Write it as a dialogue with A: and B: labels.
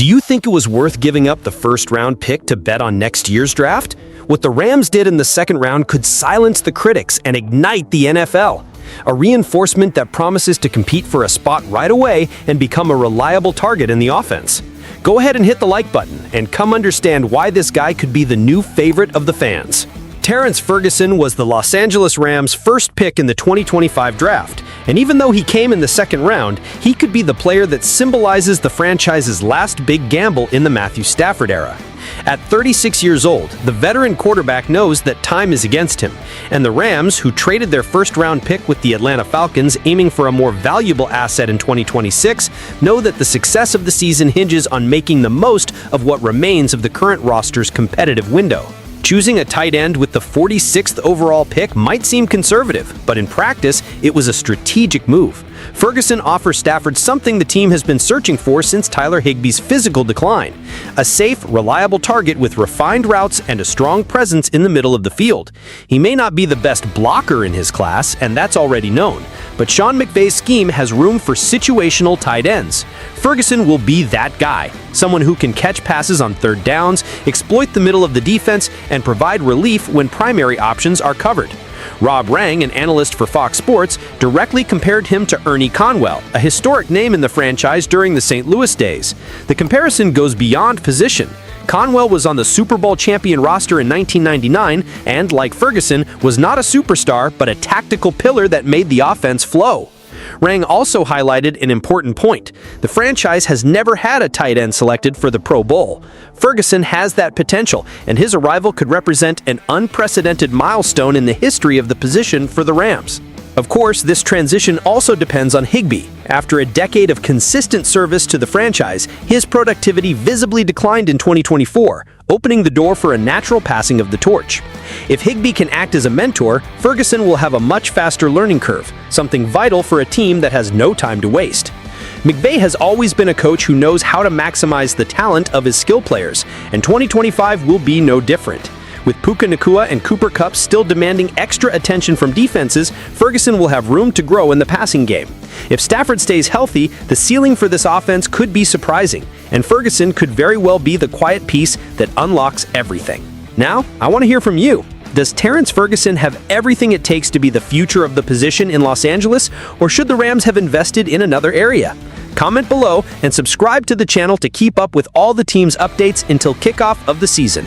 A: Do you think it was worth giving up the first-round pick to bet on next year's draft? What the Rams did in the second round could silence the critics and ignite the NFL. A reinforcement that promises to compete for a spot right away and become a reliable target in the offense. Go ahead and hit the like button and come understand why this guy could be the new favorite of the fans. Terrence Ferguson was the Los Angeles Rams' first pick in the 2025 draft, and even though he came in the second round, he could be the player that symbolizes the franchise's last big gamble in the Matthew Stafford era. At 36 years old, the veteran quarterback knows that time is against him, and the Rams, who traded their first-round pick with the Atlanta Falcons aiming for a more valuable asset in 2026, know that the success of the season hinges on making the most of what remains of the current roster's competitive window. Choosing a tight end with the 46th overall pick might seem conservative, but in practice, it was a strategic move. Ferguson offers Stafford something the team has been searching for since Tyler Higbee's physical decline: a safe, reliable target with refined routes and a strong presence in the middle of the field. He may not be the best blocker in his class, and that's already known, but Sean McVay's scheme has room for situational tight ends. Ferguson will be that guy, someone who can catch passes on third downs, exploit the middle of the defense, and provide relief when primary options are covered. Rob Rang, an analyst for Fox Sports, directly compared him to Ernie Conwell, a historic name in the franchise during the St. Louis days. The comparison goes beyond position. Conwell was on the Super Bowl champion roster in 1999 and, like Ferguson, was not a superstar but a tactical pillar that made the offense flow. Rang also highlighted an important point. The franchise has never had a tight end selected for the Pro Bowl. Ferguson has that potential, and his arrival could represent an unprecedented milestone in the history of the position for the Rams. Of course, this transition also depends on Higbee. After a decade of consistent service to the franchise, his productivity visibly declined in 2024, opening the door for a natural passing of the torch. If Higbee can act as a mentor, Ferguson will have a much faster learning curve, something vital for a team that has no time to waste. McVay has always been a coach who knows how to maximize the talent of his skill players, and 2025 will be no different. With Puka Nacua and Cooper Kupp still demanding extra attention from defenses, Ferguson will have room to grow in the passing game. If Stafford stays healthy, the ceiling for this offense could be surprising, and Ferguson could very well be the quiet piece that unlocks everything. Now, I want to hear from you. Does Terrence Ferguson have everything it takes to be the future of the position in Los Angeles, or should the Rams have invested in another area? Comment below and subscribe to the channel to keep up with all the team's updates until kickoff of the season.